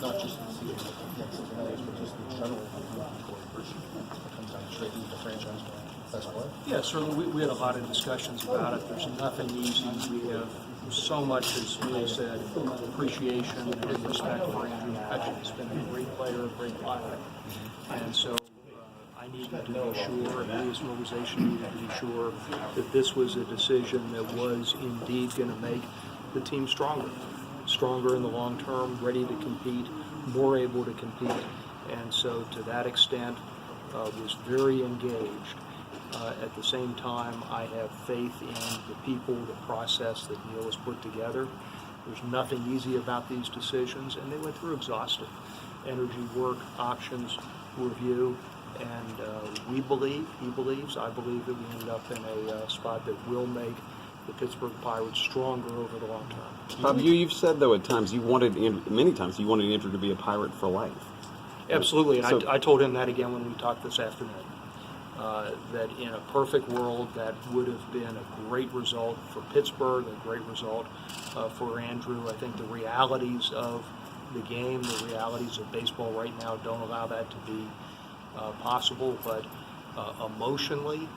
not just the season against Cincinnati, but just in general, it comes down straight to the franchise best player? Yeah, certainly. We had a lot of discussions about it. There's nothing easy. We have so much, as Neil said, appreciation and respect for Andrew McCutchen. He's been a great player, a great pilot. And so I needed to be sure, and we as an organization needed to be sure that this was a decision that was indeed going to make the team stronger in the long term, ready to compete, more able to compete. And so to that extent, was very engaged. At the same time, I have faith in the people, the process that Neil has put together. There's nothing easy about these decisions, and they went through exhaustive energy, work, options, review, and he believes, I believe that we ended up in a spot that will make the Pittsburgh Pirates stronger over the long term. Bob, you've said, though, at times many times you wanted Andrew to be a Pirate for life. Absolutely, and I told him that again when we talked this afternoon. That in a perfect world, that would have been a great result for Pittsburgh, a great result for Andrew. I think the realities of the game, the realities of baseball right now don't allow that to be possible, but emotionally,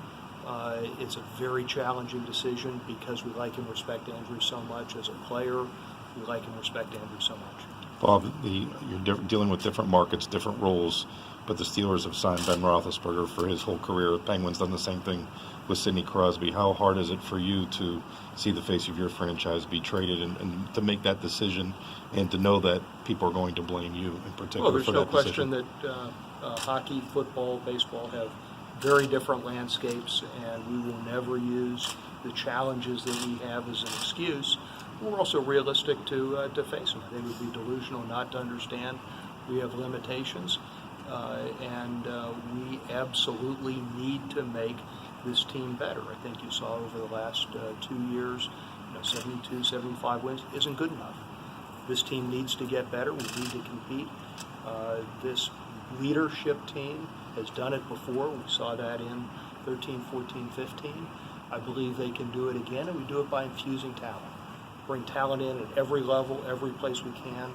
it's a very challenging decision because we like and respect Andrew so much as a player. We like and respect Andrew so much. Bob, you're dealing with different markets, different roles, but the Steelers have signed Ben Roethlisberger for his whole career. The Penguins done the same thing with Sidney Crosby. How hard is it for you to see the face of your franchise be traded and to make that decision and to know that people are going to blame you in particular for that decision? Well, there's no question that hockey, football, baseball have very different landscapes, and we will never use the challenges that we have as an excuse. We're also realistic to face them. I think it would be delusional not to understand we have limitations, and we absolutely need to make this team better. I think you saw over the last 2 years, 72, 75 wins isn't good enough. This team needs to get better. We need to compete. This leadership team has done it before. We saw that in 13, 14, 15. I believe they can do it again, and we do it by infusing talent. Bring talent in at every level, every place we can,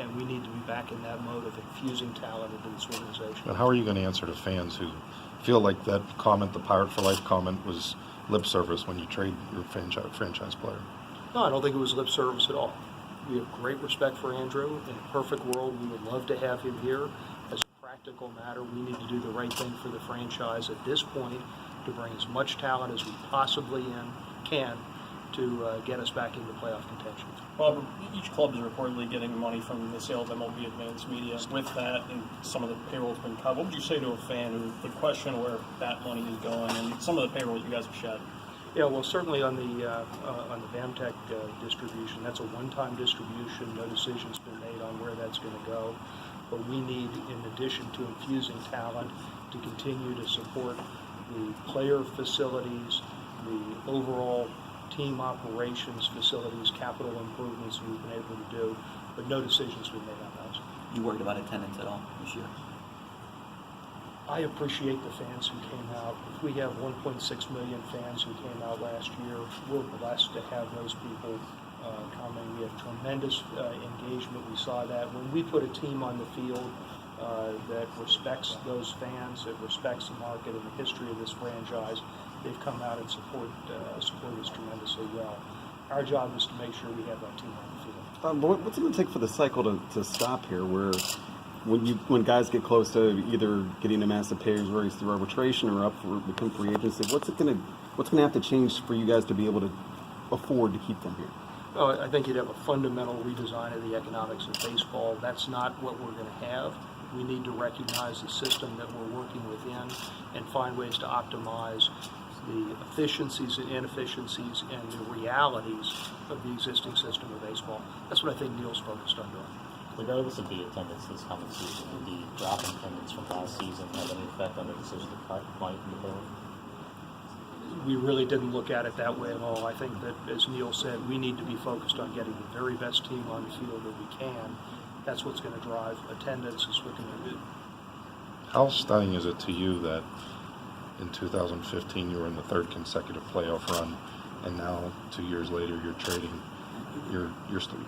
and we need to be back in that mode of infusing talent into this organization. And how are you going to answer to fans who feel like that comment, the Pirate for Life comment, was lip service when you trade your franchise player? No, I don't think it was lip service at all. We have great respect for Andrew. In a perfect world, we would love to have him here. As a practical matter, we need to do the right thing for the franchise at this point to bring as much talent as we possibly can to get us back into playoff contention. Bob, each club is reportedly getting money from the sale of MLB Advanced Media. With that and some of the payroll's been cut, what would you say to a fan who would question where that money is going and some of the payroll that you guys have shed? Yeah, well, certainly on the Vamtech distribution, that's a one-time distribution. No decision's been made on where that's going to go. But we need, in addition to infusing talent, to continue to support the player facilities, the overall team operations facilities, capital improvements we've been able to do, but no decisions been made on those. You worried about attendance at all this year? I appreciate the fans who came out. If we have 1.6 million fans who came out last year, we're blessed to have those people coming. We have tremendous engagement. We saw that. When we put a team on the field that respects those fans, that respects the market and the history of this franchise, they've come out and support us tremendously well. Our job is to make sure we have that team on the field. What's it going to take for the cycle to stop here, where when guys get close to either getting a massive pay raise through arbitration or become free agency, what's going to have to change for you guys to be able to afford to keep them here? Well, I think you'd have a fundamental redesign of the economics of baseball. That's not what we're going to have. We need to recognize the system that we're working within and find ways to optimize the efficiencies and inefficiencies and the realities of the existing system of baseball. That's what I think Neil's focused on doing. Regardless of the attendance this coming season, would the drop in attendance from last season have any effect on the decision to cut money from the payroll? We really didn't look at it that way at all. I think that, as Neil said, we need to be focused on getting the very best team on the field that we can. That's what's going to drive attendance, is what we're going to do. How stunning is it to you that in 2015 you were in the third consecutive playoff run, and now 2 years later you're trading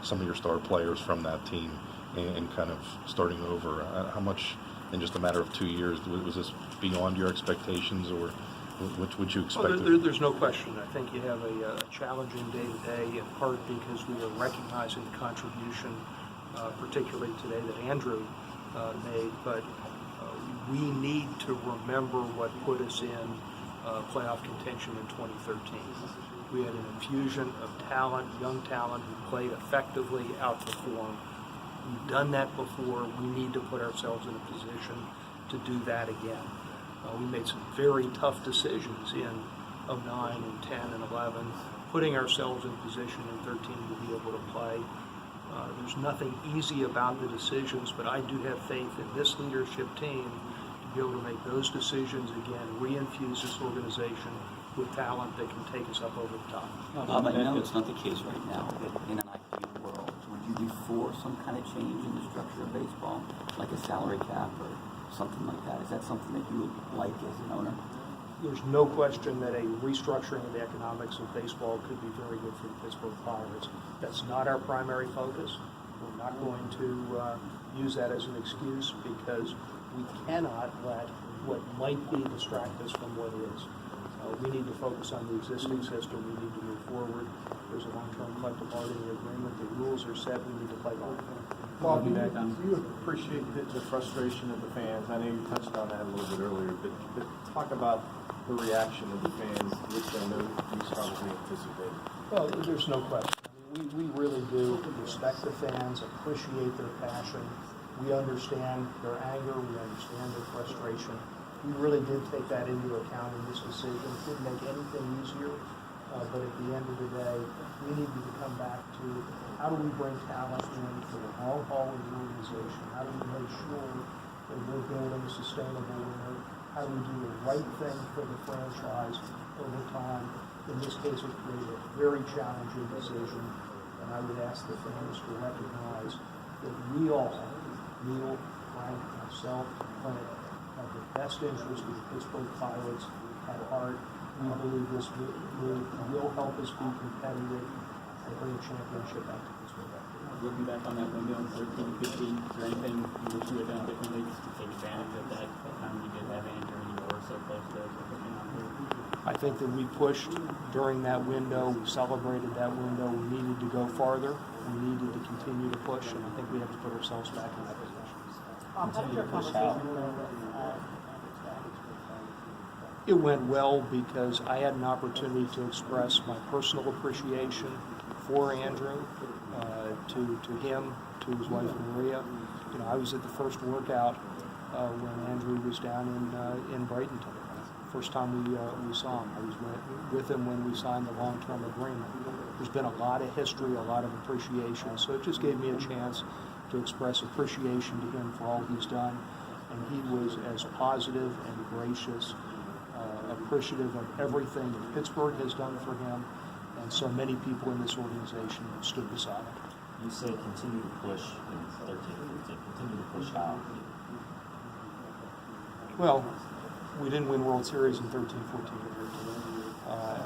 some of your star players from that team and kind of starting over. How much in just a matter of 2 years was this beyond your expectations, or what would you expect? Well, there's no question. I think you have a challenging day-to-day, in part because we are recognizing the contribution, particularly today, that Andrew made, but we need to remember what put us in playoff contention in 2013. We had an infusion of talent, young talent, who played effectively, outperformed. We've done that before. We need to put ourselves in a position to do that again. We made some very tough decisions in 09 and 10 and 11, putting ourselves in position in 13 to be able to play. There's nothing easy about the decisions, but I do have faith in this leadership team to be able to make those decisions again, re-infuse this organization with talent that can take us up over the top. I know it's not the case right now, but in an ideal world, would you be for some kind of change in the structure of baseball, like a salary cap or something like that? Is that something that you would like as an owner? There's no question that a restructuring of the economics of baseball could be very good for the Pittsburgh Pirates. That's not our primary focus. We're not going to use that as an excuse, because we cannot let what might be distract us from what is. We need to focus on the existing system. We need to move forward. There's a long-term collective bargaining agreement. The rules are set. We need to play by them. Bob, do you appreciate the frustration of the fans? I know you touched on that a little bit earlier, but talk about the reaction of the fans, which I know you probably anticipated. Well, there's no question. I mean, we really do respect the fans, appreciate their passion. We understand their anger. We understand their frustration. We really did take that into account in this decision. It didn't make anything easier, but at the end of the day, we needed to come back to how do we bring talent in for the long haul of the organization? How do we make sure that we're building a sustainable winner? How do we do the right thing for the franchise over time? In this case, it created a very challenging decision, and I would ask the fans to recognize that we all, Neil, Frank, myself, Clint, have the best interest of the Pittsburgh Pirates at heart. We believe this move will help us be competitive and bring a championship back to Pittsburgh. Looking back on that window in 13, 15, is there anything you wish you had done differently to take advantage of that time you did have Andrew and you were so close to picking on him? I think that we pushed during that window. We celebrated that window. We needed to go farther. We needed to continue to push, and I think we have to put ourselves back in that position. Continue to push out. It went well because I had an opportunity to express my personal appreciation for Andrew, to him, to his wife Maria. You know, I was at the first workout when Andrew was down in Bradenton. First time we saw him. I was with him when we signed the long-term agreement. There's been a lot of history, a lot of appreciation, so it just gave me a chance to express appreciation to him for all he's done. And he was as positive and gracious, appreciative of everything that Pittsburgh has done for him, and so many people in this organization have stood beside him. You say continue to push in 13, 15, continue to push out. Well, we didn't win World Series in 13, 14, 15.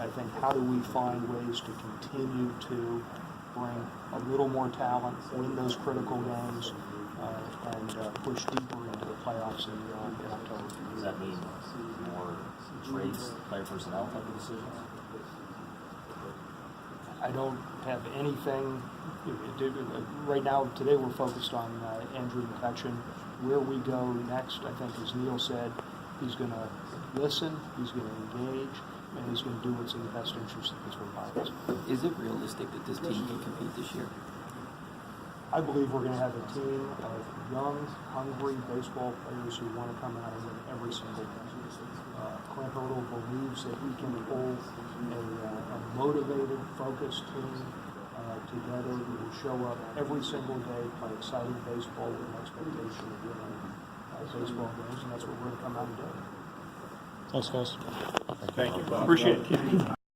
I think how do we find ways to continue to bring a little more talent, win those critical games, and push deeper into the playoffs in October. Does that mean more trades, player personnel type of decisions? I don't have anything. Right now, today we're focused on Andrew McCutchen. Where we go next, I think, as Neil said, he's going to listen, he's going to engage, and he's going to do what's in the best interest of Pittsburgh Pirates. Is it realistic that this team can compete this year? I believe we're going to have a team of young, hungry baseball players who want to come out and win every single game. Clint Hurdle believes that we can pull a motivated, focused team together. We will show up every single day, play exciting baseball with an expectation of winning baseball games, and that's what we're going to come out and do. Thanks, guys. Thank you, Bob. Appreciate it.